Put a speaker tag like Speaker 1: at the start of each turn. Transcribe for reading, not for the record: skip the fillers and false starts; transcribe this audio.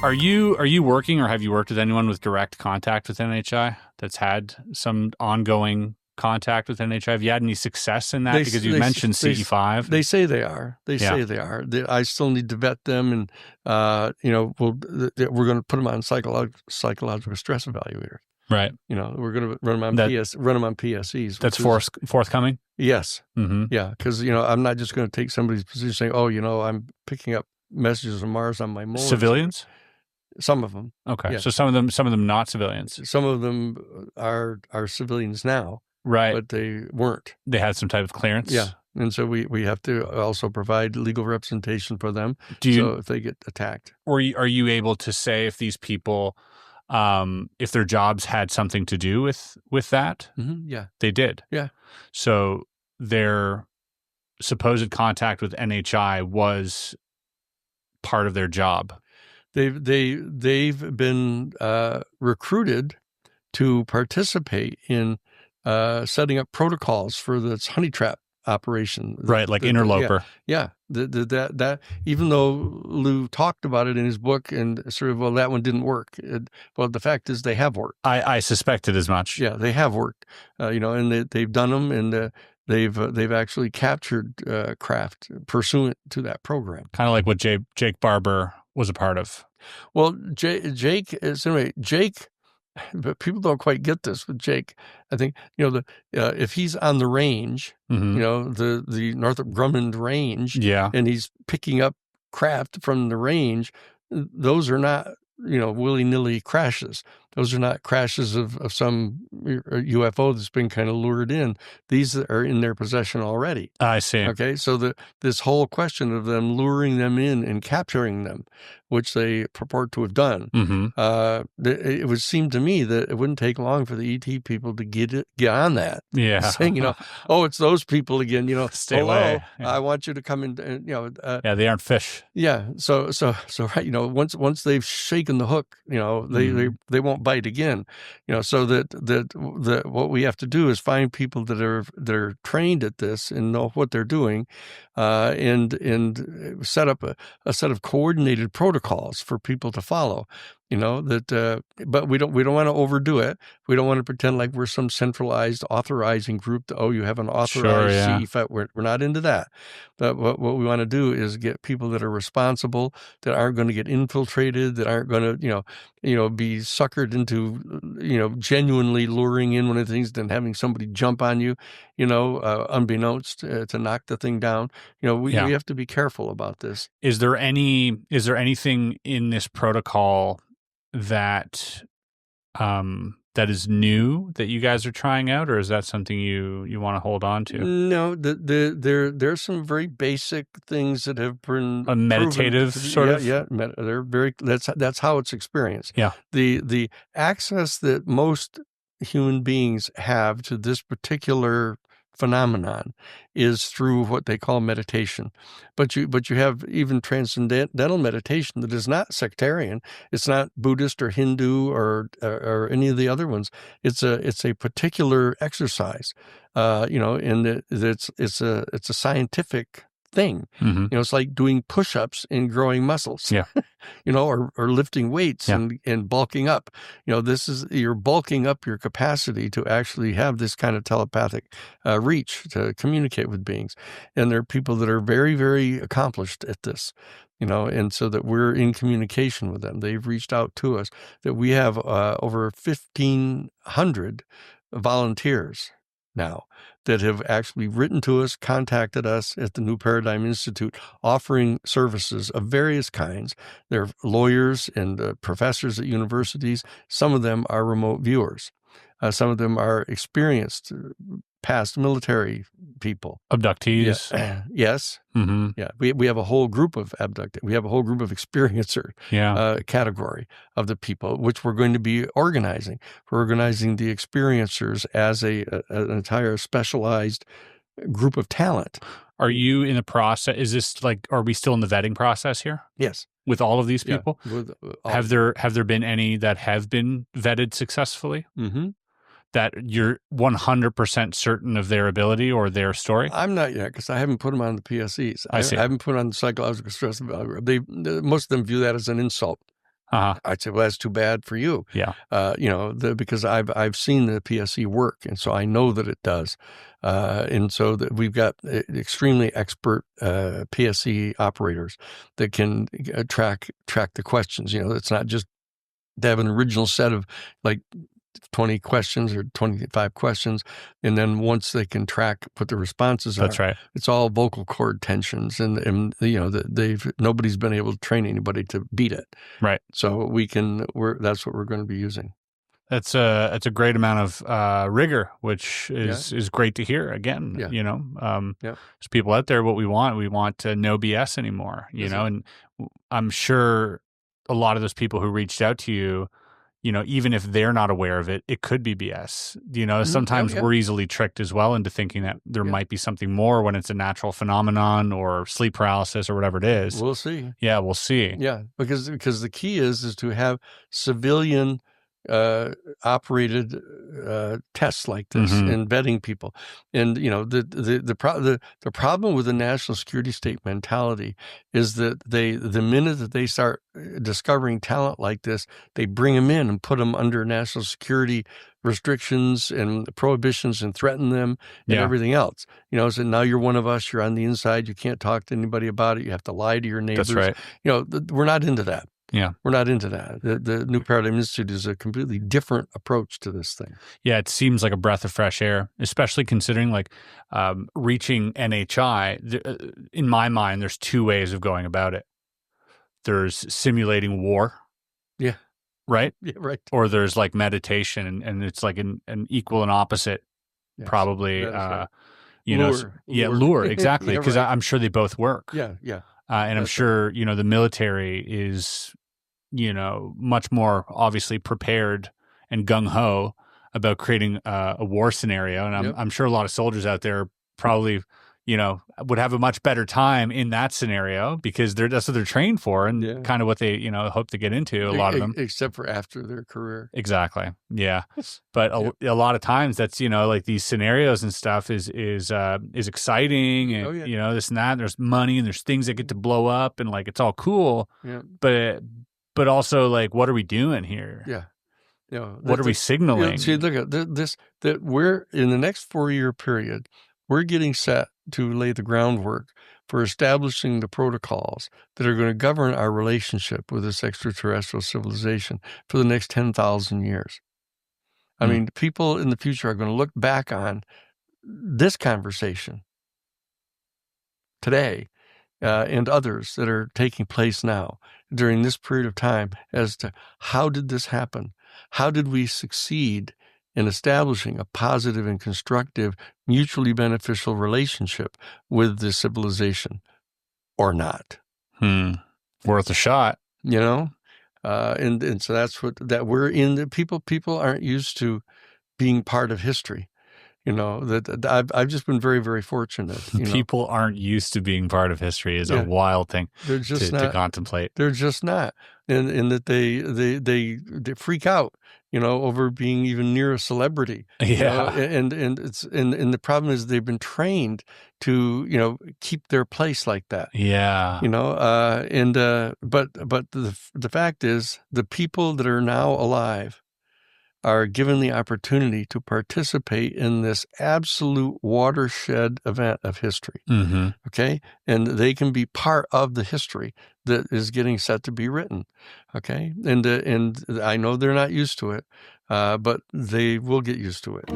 Speaker 1: Are you working, or have you worked with anyone with direct contact with NHI that's had some ongoing contact with NHI? Have you had any success in that? Because you mentioned CE5.
Speaker 2: They say they are. They say they are. I still need to vet them, and we're going to put them on psychological stress evaluators.
Speaker 1: Right.
Speaker 2: We're going to run them on PSEs.
Speaker 1: That's forthcoming.
Speaker 2: Yes.
Speaker 1: Mm-hmm.
Speaker 2: Yeah, because I'm not just going to take somebody's position saying, "Oh, I'm picking up messages from Mars on my motor."
Speaker 1: Civilians.
Speaker 2: Some of them.
Speaker 1: Okay.
Speaker 2: Yes.
Speaker 1: So some of them not civilians.
Speaker 2: Some of them are civilians now.
Speaker 1: Right.
Speaker 2: But they weren't.
Speaker 1: They had some type of clearance.
Speaker 2: Yeah. And so we have to also provide legal representation for them. So if they get attacked.
Speaker 1: Or are you able to say if these people, if their jobs had something to do with that?
Speaker 2: Mm-hmm. Yeah.
Speaker 1: They did.
Speaker 2: Yeah.
Speaker 1: So their supposed contact with NHI was part of their job.
Speaker 2: They've been recruited to participate in setting up protocols for this honey trap operation.
Speaker 1: Right, like interloper.
Speaker 2: Yeah. That even though Lou talked about it in his book and sort of, that one didn't work. The fact is they have worked.
Speaker 1: I suspected as much.
Speaker 2: Yeah, they have worked. And they've done them, and they've actually captured craft pursuant to that program.
Speaker 1: Kind of like what Jake Barber was a part of.
Speaker 2: Well, Jake, but people don't quite get this with Jake. I think, if he's on the range,
Speaker 1: mm-hmm.
Speaker 2: The Northrop Grumman range,
Speaker 1: yeah,
Speaker 2: and he's picking up craft from the range, those are not, willy-nilly crashes. Those are not crashes of some UFO that's been kind of lured in. These are in their possession already.
Speaker 1: I see.
Speaker 2: Okay, so this whole question of them luring them in and capturing them, which they purport to have done,
Speaker 1: mm-hmm.
Speaker 2: It would seem to me that it wouldn't take long for the ET people to get on that.
Speaker 1: Yeah,
Speaker 2: saying, oh, it's those people again.
Speaker 1: Stay away.
Speaker 2: Yeah. I want you to come in.
Speaker 1: Yeah, they aren't fish.
Speaker 2: Yeah, so right. Once they've shaken the hook, they won't bite again. So that what we have to do is find people that are trained at this and know what they're doing, and set up a set of coordinated protocols for people to follow. But we don't want to overdo it. We don't want to pretend like we're some centralized authorizing group. You have an authorized CEFET. We're not into that. But what we want to do is get people that are responsible, that aren't going to get infiltrated, that aren't going to, be suckered into, genuinely luring in one of the things, then having somebody jump on you, unbeknownst to knock the thing down. We have to be careful about this.
Speaker 1: Is there anything in this protocol that that is new that you guys are trying out, or is that something you want to hold on to?
Speaker 2: No, there's some very basic things that have been
Speaker 1: a meditative sort of.
Speaker 2: Yeah, they're very. That's how it's experienced.
Speaker 1: Yeah,
Speaker 2: the access that most human beings have to this particular phenomenon is through what they call meditation. But you have even transcendental meditation that is not sectarian. It's not Buddhist or Hindu or any of the other ones. It's a particular exercise, and it's a scientific thing.
Speaker 1: Mm-hmm.
Speaker 2: It's like doing push-ups and growing muscles.
Speaker 1: Yeah.
Speaker 2: Or lifting weights and bulking up. You're bulking up your capacity to actually have this kind of telepathic reach to communicate with beings. And there are people that are very, very accomplished at this, and so that we're in communication with them. They've reached out to us, that we have over 1,500 volunteers now that have actually written to us, contacted us at the New Paradigm Institute, offering services of various kinds. They're lawyers and professors at universities. Some of them are remote viewers. Some of them are experienced past military people.
Speaker 1: Abductees.
Speaker 2: Yes.
Speaker 1: Mm-hmm.
Speaker 2: Yeah. We have a whole group of abductees. We have a whole group of experiencer category of the people, which we're going to be organizing. We're organizing the experiencers as an entire specialized group of talent.
Speaker 1: Are you in the process? Is this are we still in the vetting process here?
Speaker 2: Yes.
Speaker 1: With all of these people?
Speaker 2: Yeah,
Speaker 1: have there been any that have been vetted successfully?
Speaker 2: Mm-hmm.
Speaker 1: That you're 100% certain of their ability or their story?
Speaker 2: I'm not yet, because I haven't put them on the PSEs.
Speaker 1: I see.
Speaker 2: I haven't put them on the psychological stress evaluator. Most of them view that as an insult. I'd say, well, that's too bad for you.
Speaker 1: Yeah.
Speaker 2: Because I've seen the PSE work, and so I know that it does. And so that we've got extremely expert PSE operators that can track the questions. It's not just they have an original set of like 20 questions or 25 questions, and then once they can track what the responses are,
Speaker 1: That's right.
Speaker 2: it's all vocal cord tensions, and nobody's been able to train anybody to beat it.
Speaker 1: Right.
Speaker 2: So that's what we're going to be using.
Speaker 1: That's a great amount of rigor, which is great to hear. Again, there's people out there. What we want no BS anymore. And I'm sure a lot of those people who reached out to you, even if they're not aware of it, it could be BS. Sometimes we're easily tricked as well into thinking that there might be something more when it's a natural phenomenon or sleep paralysis or whatever it is.
Speaker 2: We'll see.
Speaker 1: Yeah, we'll see.
Speaker 2: Yeah, because the key is to have civilian operated tests like this and vetting people. And the problem with the national security state mentality is that the minute that they start discovering talent like this, they bring them in and put them under national security restrictions and prohibitions and threaten them and everything else. So now you're one of us, you're on the inside, you can't talk to anybody about it, you have to lie to your neighbors.
Speaker 1: That's right.
Speaker 2: We're not into that.
Speaker 1: Yeah.
Speaker 2: We're not into that. The New Paradigm Institute is a completely different approach to this thing.
Speaker 1: Yeah, it seems like a breath of fresh air, especially considering reaching NHI. In my mind, there's two ways of going about it. There's simulating war.
Speaker 2: Yeah.
Speaker 1: Right?
Speaker 2: Yeah, right.
Speaker 1: Or there's like meditation, and it's like an equal and opposite, probably.
Speaker 2: Right.
Speaker 1: Lure, exactly, because
Speaker 2: right.
Speaker 1: I'm sure they both work.
Speaker 2: Yeah.
Speaker 1: And I'm sure, the military is, much more obviously prepared and gung-ho about creating a war scenario. And I'm sure a lot of soldiers out there probably, would have a much better time in that scenario because that's what they're trained for and kind of what they, hope to get into, a lot of them.
Speaker 2: Except for after their career.
Speaker 1: Exactly. Yeah. But a lot of times that's, like these scenarios and stuff is exciting and, this and that. And there's money and there's things that get to blow up and like, it's all cool.
Speaker 2: Yeah.
Speaker 1: But also like, what are we doing here?
Speaker 2: Yeah.
Speaker 1: What are we signaling?
Speaker 2: See, look at this, that we're in the next 4-year period, we're getting set to lay the groundwork for establishing the protocols that are going to govern our relationship with this extraterrestrial civilization for the next 10,000 years. I mean, people in the future are going to look back on this conversation today and others that are taking place now during this period of time as to how did this happen? How did we succeed in establishing a positive and constructive, mutually beneficial relationship with the civilization or not?
Speaker 1: Worth a shot.
Speaker 2: And so that's that we're in. The people aren't used to being part of history. That I've just been very, very fortunate.
Speaker 1: People aren't used to being part of history is a wild thing to contemplate.
Speaker 2: They're just not, and that they freak out, over being even near a celebrity.
Speaker 1: Yeah,
Speaker 2: and the problem is they've been trained to keep their place like that.
Speaker 1: Yeah,
Speaker 2: but the fact is the people that are now alive are given the opportunity to participate in this absolute watershed event of history. Okay. And they can be part of the history that is getting set to be written. Okay. And I know they're not used to it, but they will get used to it.